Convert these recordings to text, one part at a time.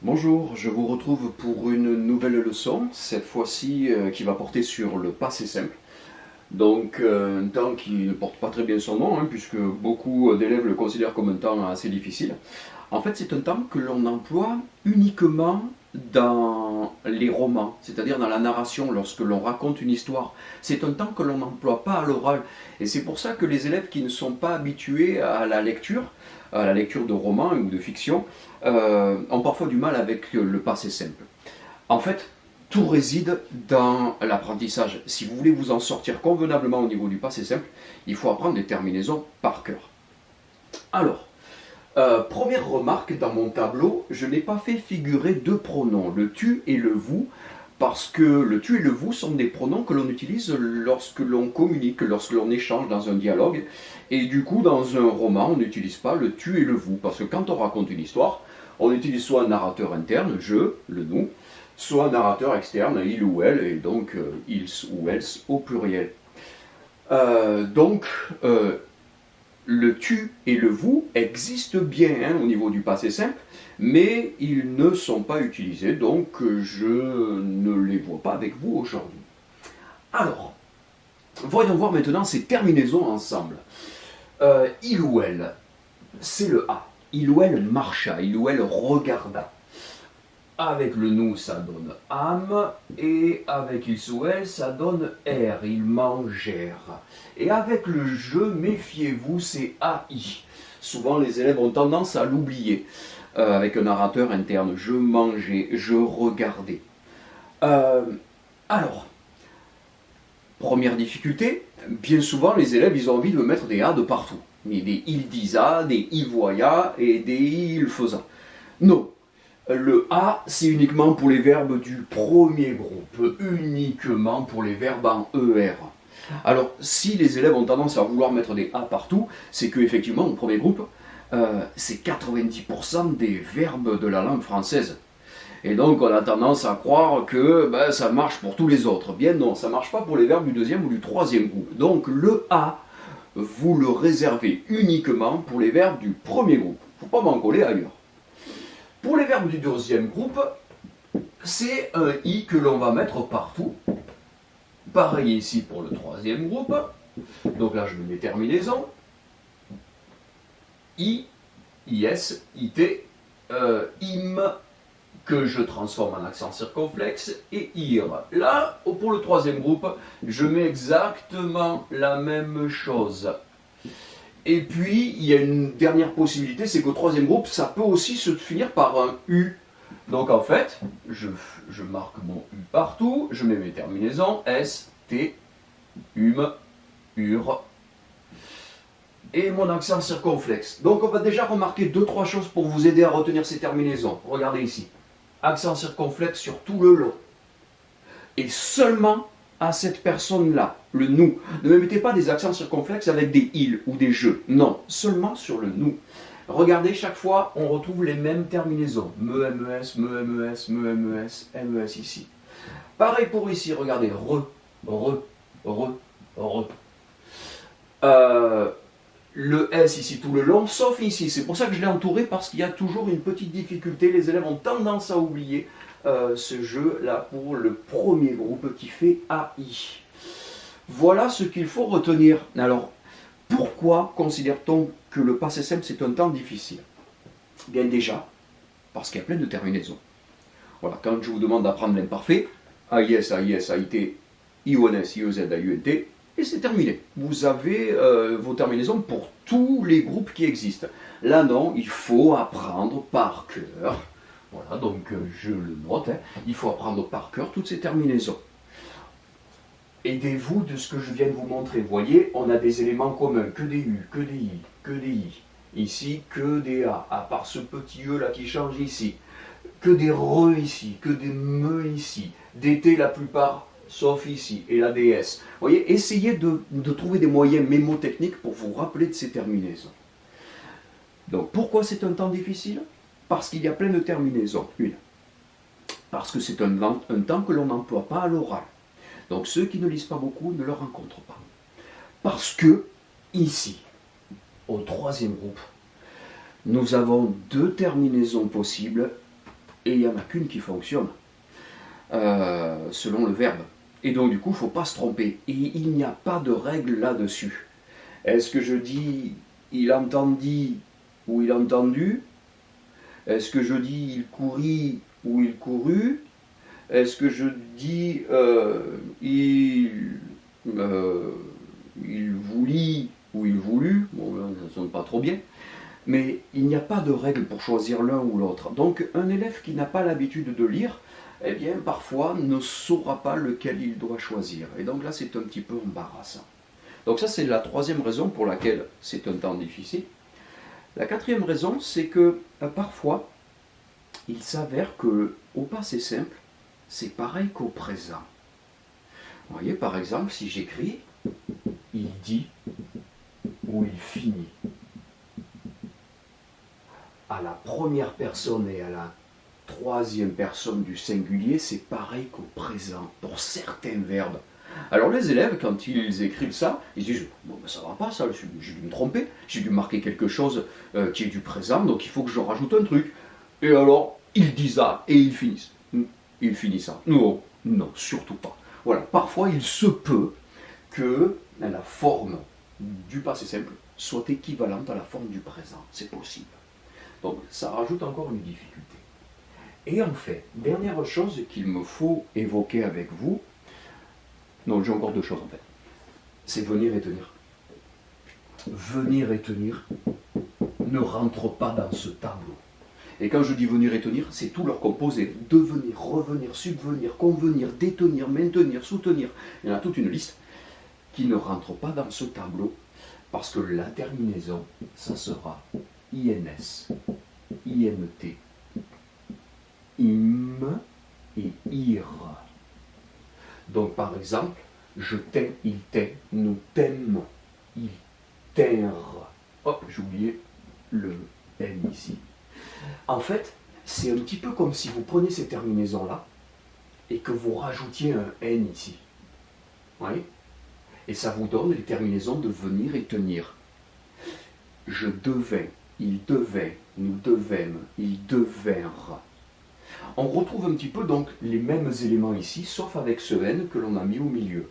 Bonjour, je vous retrouve pour une nouvelle leçon, cette fois-ci qui va porter sur le passé simple. Donc un temps qui ne porte pas très bien son nom, puisque beaucoup d'élèves le considèrent comme un temps assez difficile. En fait, c'est un temps que l'on emploie uniquement dans les romans, c'est-à-dire dans la narration, lorsque l'on raconte une histoire. C'est un temps que l'on n'emploie pas à l'oral. Et c'est pour ça que les élèves qui ne sont pas habitués à la lecture de romans ou de fiction, ont parfois du mal avec le passé simple. En fait, tout réside dans l'apprentissage. Si vous voulez vous en sortir convenablement au niveau du passé simple, il faut apprendre des terminaisons par cœur. Alors, première remarque dans mon tableau, je n'ai pas fait figurer deux pronoms, le tu et le vous, parce que le tu et le vous sont des pronoms que l'on utilise lorsque l'on communique, lorsque l'on échange dans un dialogue. Et du coup, dans un roman, on n'utilise pas le tu et le vous, parce que quand on raconte une histoire, on utilise soit un narrateur interne, je, le nous, soit un narrateur externe, il ou elle, et donc ils ou elles au pluriel. Donc, le tu et le vous existent bien au niveau du passé simple, mais ils ne sont pas utilisés, donc je ne les vois pas avec vous aujourd'hui. Alors, voyons voir maintenant ces terminaisons ensemble. Il ou elle, c'est le A. Il ou elle marcha, il ou elle regarda. Avec le nous, ça donne âme, et avec il ou elle, ça donne air, ils mangèrent. Et avec le je, méfiez-vous, c'est AI. Souvent, les élèves ont tendance à l'oublier. Avec un narrateur interne, je mangeais, je regardais. Alors, première difficulté, bien souvent, les élèves, ils ont envie de mettre des A de partout. Des il disa, des il voya et des il faisa. Non. Le A, c'est uniquement pour les verbes du premier groupe, uniquement pour les verbes en ER. Alors, si les élèves ont tendance à vouloir mettre des A partout, c'est qu'effectivement, au premier groupe, c'est 90% des verbes de la langue française. Et donc, on a tendance à croire que ça marche pour tous les autres. Bien non, ça ne marche pas pour les verbes du deuxième ou du troisième groupe. Donc, le A, vous le réservez uniquement pour les verbes du premier groupe. Il ne faut pas m'en coller ailleurs. Pour les verbes du deuxième groupe, c'est un i que l'on va mettre partout. Pareil ici pour le troisième groupe. Donc là, je mets mes terminaisons. I, is, it, im, que je transforme en accent circonflexe, et ir. Là, pour le troisième groupe, je mets exactement la même chose. Et puis, il y a une dernière possibilité, c'est qu'au troisième groupe, ça peut aussi se finir par un U. Donc en fait, je marque mon U partout, je mets mes terminaisons, S, T, UR, et mon accent circonflexe. Donc on va déjà remarquer 2-3 choses pour vous aider à retenir ces terminaisons. Regardez ici, accent circonflexe sur tout le long. Et seulement à cette personne-là, le nous. Ne me mettez pas des accents circonflexes avec des il ou des je. Non, seulement sur le nous. Regardez, chaque fois, on retrouve les mêmes terminaisons. Me, mes, me, mes, me, mes ici. Pareil pour ici, regardez. Re. Le S ici tout le long, sauf ici. C'est pour ça que je l'ai entouré, parce qu'il y a toujours une petite difficulté. Les élèves ont tendance à oublier ce jeu-là pour le premier groupe qui fait AI. Voilà ce qu'il faut retenir. Alors, pourquoi considère-t-on que le passé simple c'est un temps difficile? Bien déjà, parce qu'il y a plein de terminaisons. Voilà, quand je vous demande d'apprendre l'imparfait, AIS, AIS, AIT, IONS, IOZ, AUNT, et c'est terminé. Vous avez vos terminaisons pour tous les groupes qui existent. Là non, il faut apprendre par cœur. Voilà, donc je le note, il faut apprendre par cœur toutes ces terminaisons. Aidez-vous de ce que je viens de vous montrer. Vous voyez, on a des éléments communs, que des U, que des I, que des I. Ici, que des A, à part ce petit E là qui change ici. Que des RE ici, que des ME ici. Des T la plupart, sauf ici, et la DS. Vous voyez, essayez de trouver des moyens mémotechniques pour vous rappeler de ces terminaisons. Donc, pourquoi c'est un temps difficile? Parce qu'il y a plein de terminaisons. Une, parce que c'est un temps que l'on n'emploie pas à l'oral. Donc ceux qui ne lisent pas beaucoup ne le rencontrent pas. Parce que, ici, au troisième groupe, nous avons deux terminaisons possibles et il n'y en a qu'une qui fonctionne, selon le verbe. Et donc du coup, il ne faut pas se tromper. Et il n'y a pas de règle là-dessus. Est-ce que je dis il entendit ou il entendu? Est-ce que je dis il courit ou il courut? Est-ce que je dis il voulit ou il voulut? Bon, là, ça ne sonne pas trop bien. Mais il n'y a pas de règle pour choisir l'un ou l'autre. Donc un élève qui n'a pas l'habitude de lire, eh bien parfois ne saura pas lequel il doit choisir. Et donc là c'est un petit peu embarrassant. Donc ça c'est la troisième raison pour laquelle c'est un temps difficile. La quatrième raison, c'est que parfois il s'avère que au passé simple, c'est pareil qu'au présent. Vous voyez, par exemple, si j'écris il dit ou il finit, à la première personne et à la troisième personne du singulier, c'est pareil qu'au présent, pour certains verbes. Alors les élèves, quand ils écrivent ça, ils disent « Bon, ben ça va pas ça, j'ai dû me tromper, j'ai dû marquer quelque chose qui est du présent, donc il faut que je rajoute un truc. » Et alors, ils disent ça et ils finissent. Ils finissent ça. Non, non, surtout pas. Voilà, parfois il se peut que la forme du passé simple soit équivalente à la forme du présent. C'est possible. Donc ça rajoute encore une difficulté. Et en fait, dernière chose qu'il me faut évoquer avec vous, non, j'ai encore deux choses en fait, c'est venir et tenir. Venir et tenir ne rentre pas dans ce tableau. Et quand je dis venir et tenir, c'est tout leur composé. Devenir, revenir, subvenir, convenir, détenir, maintenir, soutenir. Il y en a toute une liste qui ne rentre pas dans ce tableau parce que la terminaison, ça sera INS, INT, IM et IR. Donc par exemple, je t'aime, il t'aime, nous t'aime, il t'aire. Hop, j'ai oublié le N ici. En fait, c'est un petit peu comme si vous preniez ces terminaisons-là et que vous rajoutiez un N ici. Oui. Et ça vous donne les terminaisons de venir et tenir. Je devais, il devait, nous devîmes, ils devinrent. On retrouve un petit peu donc les mêmes éléments ici, sauf avec ce N que l'on a mis au milieu.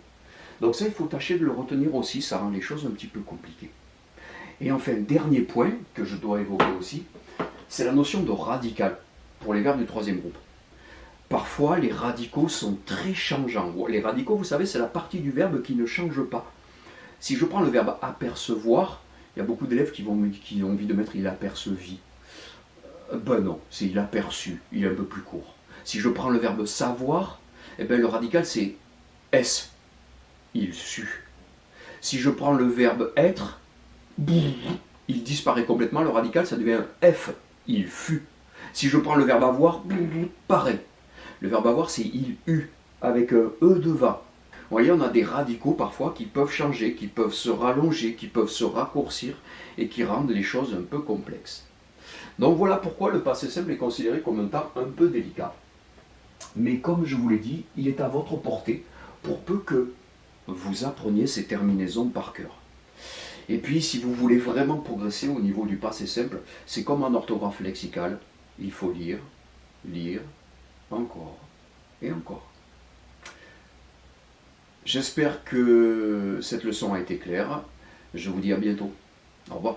Donc ça, il faut tâcher de le retenir aussi, ça rend les choses un petit peu compliquées. Et enfin, dernier point que je dois évoquer aussi, c'est la notion de radical pour les verbes du troisième groupe. Parfois, les radicaux sont très changeants. Les radicaux, vous savez, c'est la partie du verbe qui ne change pas. Si je prends le verbe apercevoir, il y a beaucoup d'élèves qui ont envie de mettre il apercevit. Ben non, c'est il aperçu, il est un peu plus court. Si je prends le verbe savoir, eh ben le radical c'est S, il sut. Si je prends le verbe être, il disparaît complètement, le radical ça devient un F, il fut. Si je prends le verbe avoir, pareil. Le verbe avoir c'est il eut, avec un E devant. Vous voyez, on a des radicaux parfois qui peuvent changer, qui peuvent se rallonger, qui peuvent se raccourcir et qui rendent les choses un peu complexes. Donc voilà pourquoi le passé simple est considéré comme un temps un peu délicat. Mais comme je vous l'ai dit, il est à votre portée pour peu que vous appreniez ces terminaisons par cœur. Et puis si vous voulez vraiment progresser au niveau du passé simple, c'est comme en orthographe lexicale, il faut lire, lire, encore et encore. J'espère que cette leçon a été claire. Je vous dis à bientôt. Au revoir.